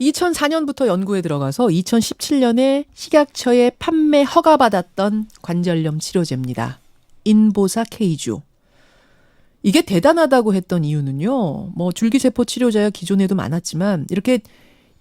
2004년부터 연구에 들어가서 2017년에 식약처에 판매 허가받았던 관절염 치료제입니다. 인보사 K주. 이게 대단하다고 했던 이유는요. 뭐 줄기세포 치료제야 기존에도 많았지만 이렇게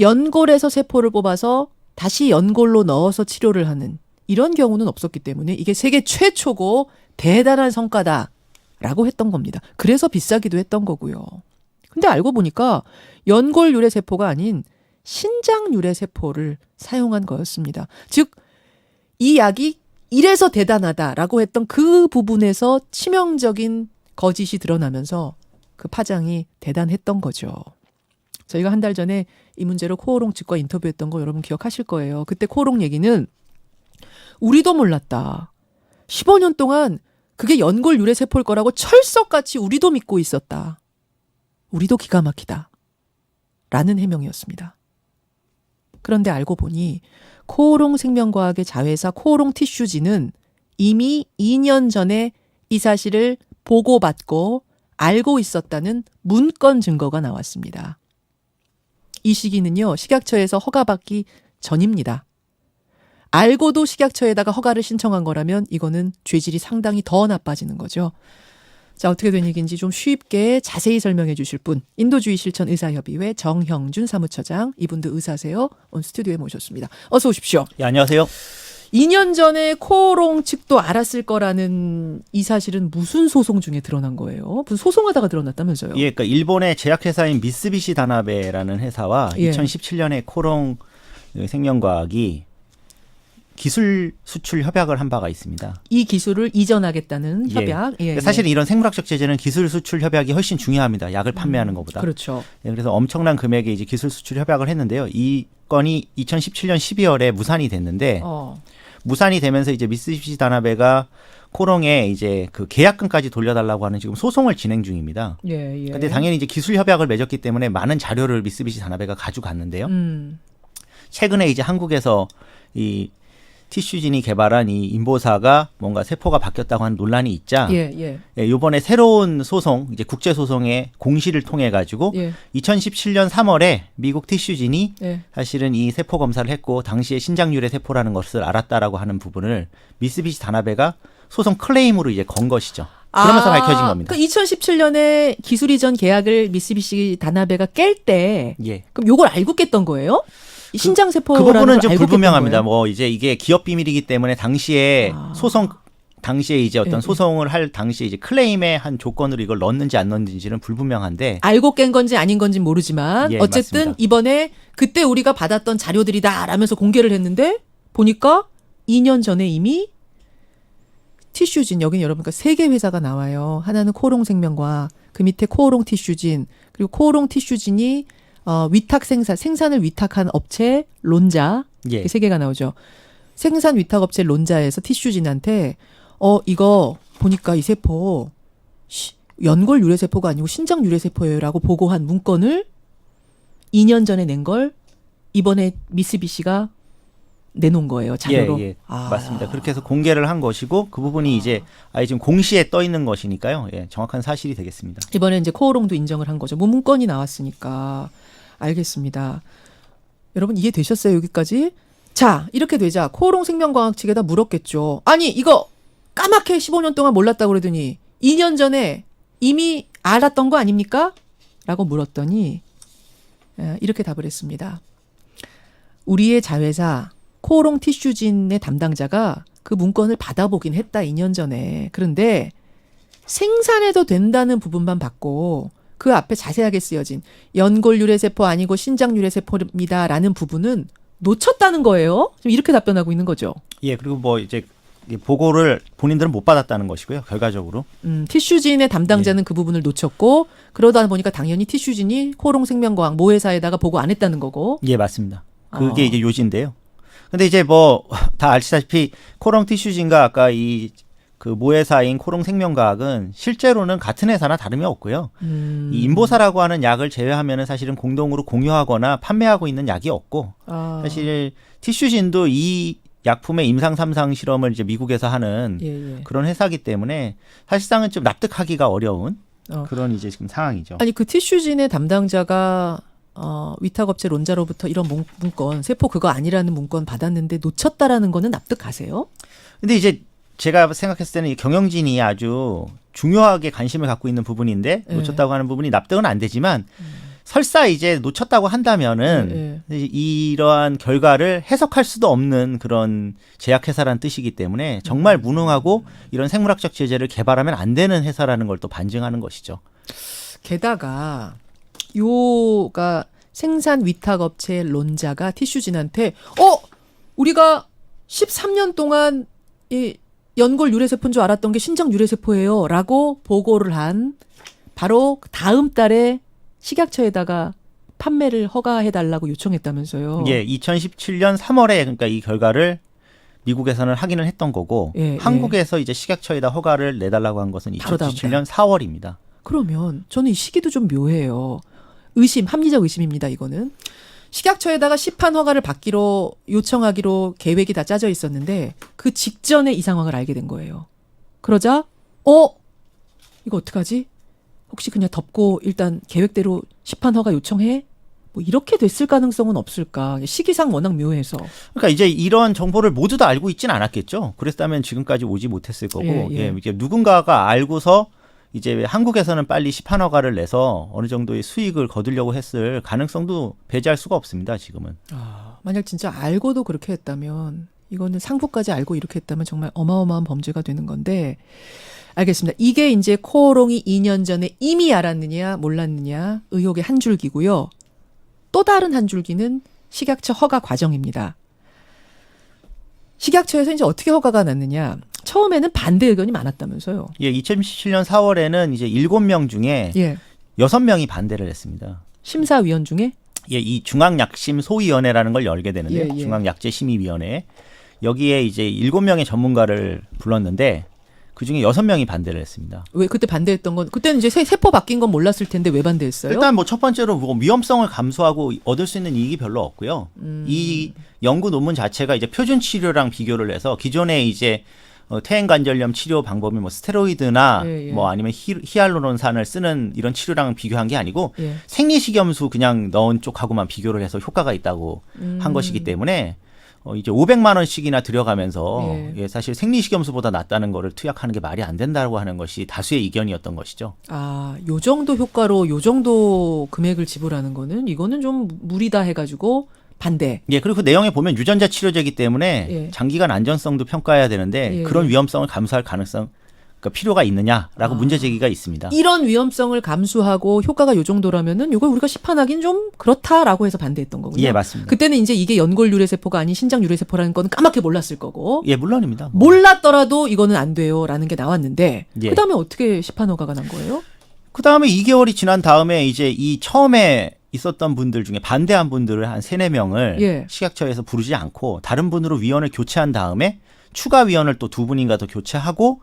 연골에서 세포를 뽑아서 다시 연골로 넣어서 치료를 하는 이런 경우는 없었기 때문에 이게 세계 최초고 대단한 성과다라고 했던 겁니다. 그래서 비싸기도 했던 거고요. 근데 알고 보니까 연골 유래 세포가 아닌 신장 유래 세포를 사용한 거였습니다. 즉, 이 약이 이래서 대단하다라고 했던 그 부분에서 치명적인 거짓이 드러나면서 그 파장이 대단했던 거죠. 저희가 한 달 전에 이 문제로 코오롱 측과 인터뷰했던 거 여러분 기억하실 거예요. 그때 코오롱 얘기는 우리도 몰랐다. 15년 동안 그게 연골 유래 세포일 거라고 철석같이 우리도 믿고 있었다. 우리도 기가 막히다. 라는 해명이었습니다. 그런데 알고 보니 코오롱 생명과학의 자회사 코오롱 티슈진은 이미 2년 전에 이 사실을 보고받고 알고 있었다는 문건 증거가 나왔습니다. 이 시기는요, 식약처에서 허가받기 전입니다. 알고도 식약처에다가 허가를 신청한 거라면 이거는 죄질이 상당히 더 나빠지는 거죠. 자, 어떻게 된 얘기인지 좀 쉽게 자세히 설명해 주실 분, 인도주의 실천 의사협의회 정형준 사무처장, 이분도 의사세요. 오늘 스튜디오에 모셨습니다. 어서 오십시오. 예, 안녕하세요. 2년 전에 코오롱 측도 알았을 거라는 이 사실은 무슨 소송 중에 드러난 거예요? 무슨 소송하다가 드러났다면서요? 예, 그러니까 일본의 제약회사인 미쓰비시 다나베라는 회사와 예. 2017년에 코오롱 생명과학이 기술 수출 협약을 한 바가 있습니다. 이 기술을 이전하겠다는 협약. 예, 사실은 이런 생물학적 제재는 기술 수출 협약이 훨씬 중요합니다. 약을 판매하는 것보다. 그렇죠. 예, 그래서 엄청난 금액의 이제 기술 수출 협약을 했는데요. 이 건이 2017년 12월에 무산이 됐는데 무산이 되면서 이제 미쓰비시 다나베가 코롱에 이제 그 계약금까지 돌려달라고 하는 지금 소송을 진행 중입니다. 예, 예. 근데 당연히 이제 기술 협약을 맺었기 때문에 많은 자료를 미쓰비시 다나베가 가져갔는데요. 최근에 이제 한국에서 이 티슈진이 개발한 이 인보사가 뭔가 세포가 바뀌었다고 하는 논란이 있자 이번에 새로운 소송, 이제 국제 소송의 공시를 통해 가지고 2017년 3월에 미국 티슈진이 사실은 이 세포 검사를 했고 당시에 신장유래 세포라는 것을 알았다라고 하는 부분을 미쓰비시 다나베가 소송 클레임으로 이제 건 것이죠. 그러면서 밝혀진 겁니다. 그 2017년에 기술 이전 계약을 미쓰비시 다나베가 깰 때 그럼 요걸 알고 깼던 거예요? 신장 세포라는 그 부분은 좀 알고 불분명합니다. 뭐 이제 이게 기업 비밀이기 때문에 당시에 소송 당시에 이제 어떤 소송을 할 당시에 이제 클레임의 한 조건으로 이걸 넣었는지 안 넣었는지는 불분명한데 알고 깬 건지 아닌 건지 모르지만 어쨌든 맞습니다. 이번에 그때 우리가 받았던 자료들이다라면서 공개를 했는데 보니까 2년 전에 이미 티슈진, 여기는 여러분 세 개 회사가 나와요. 하나는 코오롱 생명과학, 그 밑에 코오롱 티슈진, 그리고 코오롱 티슈진이 위탁 생산을 위탁한 업체 론자, 세 개가 나오죠. 생산 위탁 업체 론자에서 티슈진한테 이거 보니까 이 세포 연골 유래 세포가 아니고 신장 유래 세포예요라고 보고한 문건을 2년 전에 낸 걸 이번에 미쓰비시가 내놓은 거예요, 자료로. 맞습니다. 그렇게 해서 공개를 한 것이고 그 부분이 이제 지금 공시에 떠 있는 것이니까요. 정확한 사실이 되겠습니다. 이번에 이제 코오롱도 인정을 한 거죠. 뭐 문건이 나왔으니까. 알겠습니다. 여러분 이해되셨어요, 여기까지? 자, 이렇게 되자 코오롱 생명과학 측에다 물었겠죠. 아니, 이거 까맣게 15년 동안 몰랐다고 그러더니 2년 전에 이미 알았던 거 아닙니까? 라고 물었더니 이렇게 답을 했습니다. 우리의 자회사 코오롱 티슈진의 담당자가 그 문건을 받아보긴 했다, 2년 전에. 그런데 생산해도 된다는 부분만 받고 그 앞에 자세하게 쓰여진 연골 유래세포 아니고 신장 유래세포입니다라는 부분은 놓쳤다는 거예요. 지금 이렇게 답변하고 있는 거죠. 그리고 뭐 이제 보고를 본인들은 못 받았다는 것이고요. 결과적으로. 티슈진의 담당자는 그 부분을 놓쳤고 그러다 보니까 당연히 티슈진이 코오롱 생명과학 모회사에다가 보고 안 했다는 거고. 맞습니다. 그게 이제 요지인데요. 근데 이제 뭐 다 아시다시피 코오롱 티슈진과 아까 그 모회사인 코오롱 생명과학은 실제로는 같은 회사나 다름이 없고요. 이 인보사라고 하는 약을 제외하면은 사실은 공동으로 공유하거나 판매하고 있는 약이 없고 사실 티슈진도 이 약품의 임상 3상 실험을 이제 미국에서 하는 그런 회사이기 때문에 사실상은 좀 납득하기가 어려운 그런 이제 지금 상황이죠. 아니 그 티슈진의 담당자가 위탁업체 론자로부터 이런 문건, 세포 그거 아니라는 문건 받았는데 놓쳤다라는 거는 납득하세요? 근데 이제 제가 생각했을 때는 이 경영진이 아주 중요하게 관심을 갖고 있는 부분인데 놓쳤다고 하는 부분이 납득은 안 되지만 설사 이제 놓쳤다고 한다면은 이러한 결과를 해석할 수도 없는 그런 제약회사라는 뜻이기 때문에 정말 무능하고 이런 생물학적 제재를 개발하면 안 되는 회사라는 걸 또 반증하는 것이죠. 게다가 요가 생산 위탁업체 론자가 티슈진한테 우리가 13년 동안 이 연골 유래세포인 줄 알았던 게 신장 유래세포예요 라고 보고를 한 바로 다음 달에 식약처에다가 판매를 허가해달라고 요청했다면서요. 예, 2017년 3월에 그러니까 이 결과를 미국에서는 확인을 했던 거고 한국에서 이제 식약처에다 허가를 내달라고 한 것은 2017년 4월입니다. 그러면 저는 이 시기도 좀 묘해요. 합리적 의심입니다. 이거는. 식약처에다가 시판 허가를 받기로 요청하기로 계획이 다 짜져 있었는데 그 직전에 이 상황을 알게 된 거예요. 그러자 이거 어떡하지? 혹시 그냥 덮고 일단 계획대로 시판 허가 요청해? 뭐 이렇게 됐을 가능성은 없을까? 시기상 워낙 묘해서. 그러니까 이제 이런 정보를 모두 다 알고 있지는 않았겠죠. 그랬다면 지금까지 오지 못했을 거고 이제 누군가가 알고서 이제 한국에서는 빨리 시판 허가를 내서 어느 정도의 수익을 거두려고 했을 가능성도 배제할 수가 없습니다. 지금은. 만약 진짜 알고도 그렇게 했다면 이거는 상부까지 알고 이렇게 했다면 정말 어마어마한 범죄가 되는 건데 알겠습니다. 이게 이제 코오롱이 2년 전에 이미 알았느냐 몰랐느냐 의혹의 한 줄기고요. 또 다른 한 줄기는 식약처 허가 과정입니다. 식약처에서 이제 어떻게 허가가 났느냐. 처음에는 반대 의견이 많았다면서요. 예, 2017년 4월에는 이제 7명 중에 6명이 반대를 했습니다. 심사위원 중에? 예, 이 중앙약심소위원회라는 걸 열게 되는데 중앙약제심의위원회. 여기에 이제 7명의 전문가를 불렀는데 그중에 6명이 반대를 했습니다. 왜 그때 반대했던 건 그때는 이제 세포 바뀐 건 몰랐을 텐데 왜 반대했어요? 일단 뭐 첫 번째로 위험성을 감수하고 얻을 수 있는 이익이 별로 없고요. 이 연구 논문 자체가 이제 표준 치료랑 비교를 해서 기존에 이제 퇴행관절염 치료 방법이 뭐 스테로이드나 뭐 아니면 히알루론산을 쓰는 이런 치료랑 비교한 게 아니고 생리식염수 그냥 넣은 쪽하고만 비교를 해서 효과가 있다고 한 것이기 때문에 이제 500만 원씩이나 들여가면서 사실 생리식염수보다 낫다는 거를 투약하는 게 말이 안 된다고 하는 것이 다수의 의견이었던 것이죠. 요 정도 효과로 요 정도 금액을 지불하는 거는 이거는 좀 무리다 해가지고 반대. 예, 그리고 그 내용에 보면 유전자 치료제이기 때문에 장기간 안전성도 평가해야 되는데 그런 위험성을 감수할 가능성, 그러니까 필요가 있느냐라고 문제 제기가 있습니다. 이런 위험성을 감수하고 효과가 요 정도라면은 이걸 우리가 시판하긴 좀 그렇다라고 해서 반대했던 거군요. 예, 맞습니다. 그때는 이제 이게 연골 유래세포가 아닌 신장 유래세포라는 건 까맣게 몰랐을 거고. 예, 물론입니다. 몰랐더라도 이거는 안 돼요라는 게 나왔는데 그다음에 어떻게 시판 허가가 난 거예요? 그다음에 2개월이 지난 다음에 이제 이 처음에 있었던 분들 중에 반대한 분들을 한 3-4명을 식약처에서 부르지 않고 다른 분으로 위원을 교체한 다음에 추가 위원을 또 2분인가 더 교체하고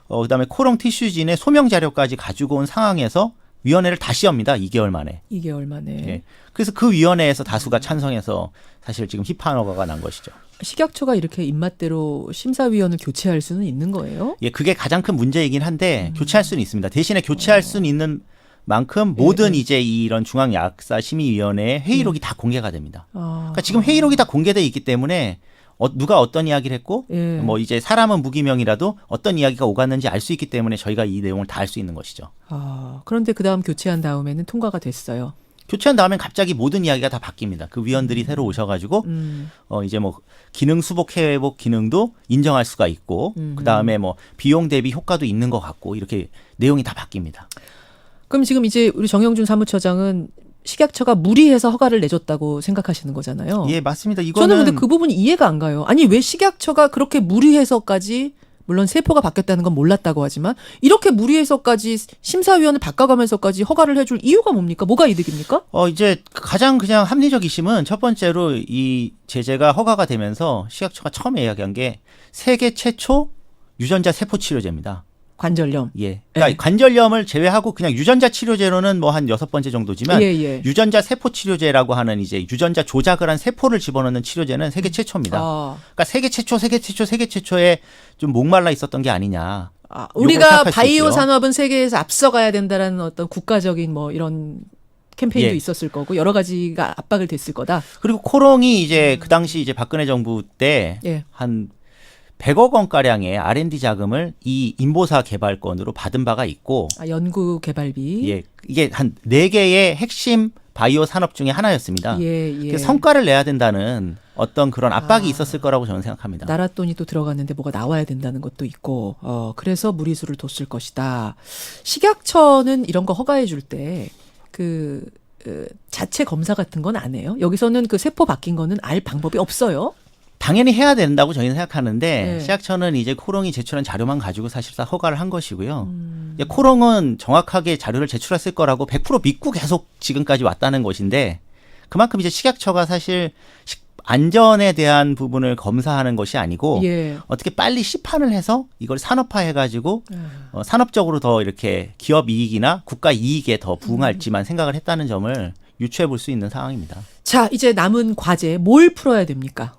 그다음에 코롱 티슈진의 소명 자료까지 가지고 온 상황에서 위원회를 다시 엽니다. 2개월 만에. 2개월 만에. 예. 그래서 그 위원회에서 다수가 찬성해서 사실 지금 시판 허가가 난 것이죠. 식약처가 이렇게 입맛대로 심사위원을 교체할 수는 있는 거예요? 예, 그게 가장 큰 문제이긴 한데 교체할 수는 있습니다. 대신에 교체할 수는 있는 만큼 모든 이제 이런 중앙약사심의위원회의 회의록이 다 공개가 됩니다. 그러니까 지금 회의록이 다 공개돼 있기 때문에 누가 어떤 이야기를 했고 뭐 이제 사람은 무기명이라도 어떤 이야기가 오갔는지 알 수 있기 때문에 저희가 이 내용을 다 알 수 있는 것이죠. 그런데 그다음 교체한 다음에는 통과가 됐어요. 교체한 다음엔 갑자기 모든 이야기가 다 바뀝니다. 그 위원들이 새로 오셔가지고 이제 뭐 기능 수복 회복 기능도 인정할 수가 있고 그 다음에 뭐 비용 대비 효과도 있는 것 같고 이렇게 내용이 다 바뀝니다. 그럼 지금 이제 우리 정영준 사무처장은 식약처가 무리해서 허가를 내줬다고 생각하시는 거잖아요. 예, 맞습니다. 이거는 저는 근데 그 부분이 이해가 안 가요. 아니 왜 식약처가 그렇게 무리해서까지 물론 세포가 바뀌었다는 건 몰랐다고 하지만 이렇게 무리해서까지 심사위원을 바꿔가면서까지 허가를 해줄 이유가 뭡니까? 뭐가 이득입니까? 이제 가장 그냥 합리적 이심은 첫 번째로 이 제재가 허가가 되면서 식약처가 처음에 이야기한 게 세계 최초 유전자 세포 치료제입니다. 관절염. 예. 그러니까 관절염을 제외하고 그냥 유전자 치료제로는 뭐 한 6번째 정도지만 유전자 세포 치료제라고 하는 이제 유전자 조작을 한 세포를 집어넣는 치료제는 세계 최초입니다. 그러니까 세계 최초에 좀 목말라 있었던 게 아니냐. 우리가 바이오 산업은 세계에서 앞서가야 된다라는 어떤 국가적인 뭐 이런 캠페인도 예. 있었을 거고 여러 가지가 압박을 됐을 거다. 그리고 코롱이 이제 그 당시 이제 박근혜 정부 때 예. 한 100억 원 가량의 R&D 자금을 이 인보사 개발권으로 받은 바가 있고, 연구 개발비. 예, 이게 한 4개의 핵심 바이오 산업 중에 하나였습니다. 예. 성과를 내야 된다는 어떤 그런 압박이 있었을 거라고 저는 생각합니다. 나라 돈이 또 들어갔는데 뭐가 나와야 된다는 것도 있고, 그래서 무리수를 뒀을 것이다. 식약처는 이런 거 허가해 줄 때 자체 검사 같은 건 안 해요? 여기서는 그 세포 바뀐 거는 알 방법이 없어요? 당연히 해야 된다고 저희는 생각하는데 네. 식약처는 이제 코롱이 제출한 자료만 가지고 사실상 허가를 한 것이고요. 이제 코롱은 정확하게 자료를 제출했을 거라고 100% 믿고 계속 지금까지 왔다는 것인데, 그만큼 이제 식약처가 사실 안전에 대한 부분을 검사하는 것이 아니고 예. 어떻게 빨리 시판을 해서 이걸 산업화해가지고 산업적으로 더 이렇게 기업 이익이나 국가 이익에 더 부응할지만 생각을 했다는 점을 유추해 볼 수 있는 상황입니다. 자, 이제 남은 과제 뭘 풀어야 됩니까?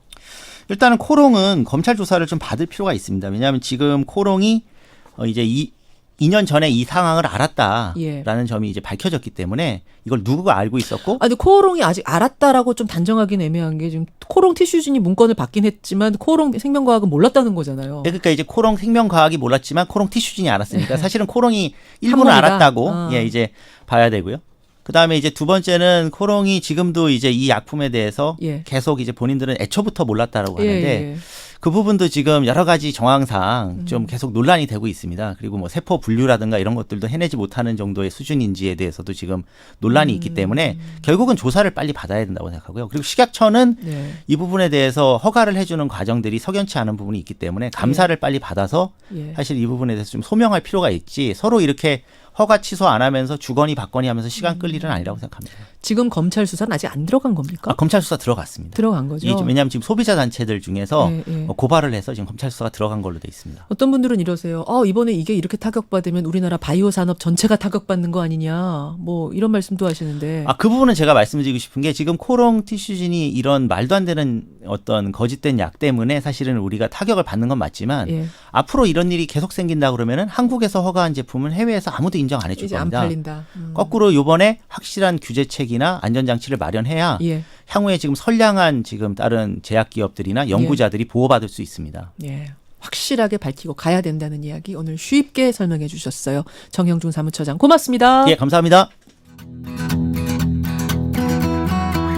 일단은 코롱은 검찰 조사를 좀 받을 필요가 있습니다. 왜냐하면 지금 코롱이 이제 2년 전에 이 상황을 알았다라는 예. 점이 이제 밝혀졌기 때문에 이걸 누구가 알고 있었고, 근데 코오롱이 아직 알았다라고 좀 단정하긴 애매한 게 지금 코오롱 티슈진이 문건을 받긴 했지만 코오롱 생명과학은 몰랐다는 거잖아요. 그러니까 이제 코롱 생명과학이 몰랐지만 코롱 티슈진이 알았으니까 사실은 코롱이 한 일부는 번이다. 알았다고 이제 봐야 되고요. 그다음에 이제 두 번째는 코롱이 지금도 이제 이 약품에 대해서 예. 계속 이제 본인들은 애초부터 몰랐다라고 하는데 예. 그 부분도 지금 여러 가지 정황상 좀 계속 논란이 되고 있습니다. 그리고 뭐 세포 분류라든가 이런 것들도 해내지 못하는 정도의 수준인지에 대해서도 지금 논란이 있기 때문에 결국은 조사를 빨리 받아야 된다고 생각하고요. 그리고 식약처는 네. 이 부분에 대해서 허가를 해주는 과정들이 석연치 않은 부분이 있기 때문에 감사를 빨리 받아서 예. 사실 이 부분에 대해서 좀 소명할 필요가 있지, 서로 이렇게 허가 취소 안 하면서 주거니 받거니 하면서 시간 끌 일은 아니라고 생각합니다. 지금 검찰 수사는 아직 안 들어간 겁니까? 검찰 수사 들어갔습니다. 들어간 거죠. 왜냐하면 지금 소비자 단체들 중에서 예. 고발을 해서 지금 검찰 수사가 들어간 걸로 돼 있습니다. 어떤 분들은 이러세요. 이번에 이게 이렇게 타격받으면 우리나라 바이오 산업 전체가 타격받는 거 아니냐. 뭐 이런 말씀도 하시는데. 그 부분은 제가 말씀드리고 싶은 게, 지금 코롱 티슈진이 이런 말도 안 되는 어떤 거짓된 약 때문에 사실은 우리가 타격을 받는 건 맞지만 예. 앞으로 이런 일이 계속 생긴다 그러면은 한국에서 허가한 제품은 해외에서 아무도 인정 안 해줄 이제 안 겁니다. 팔린다. 거꾸로 이번에 확실한 규제책이나 안전장치를 마련해야 예. 향후에 지금 선량한 지금 다른 제약기업들이나 연구자들이 보호받을 수 있습니다. 예. 확실하게 밝히고 가야 된다는 이야기 오늘 쉽게 설명해 주셨어요. 정영준 사무처장 고맙습니다. 예, 감사합니다.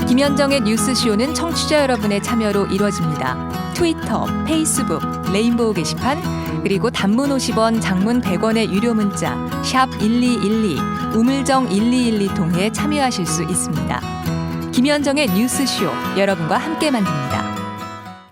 김현정의 뉴스쇼는 청취자 여러분의 참여로 이루어집니다. 트위터, 페이스북, 레인보우 게시판, 그리고 단문 50원, 장문 100원의 유료 문자 샵 1212, 우물정 1212 통해 참여하실 수 있습니다. 김현정의 뉴스쇼, 여러분과 함께 만듭니다.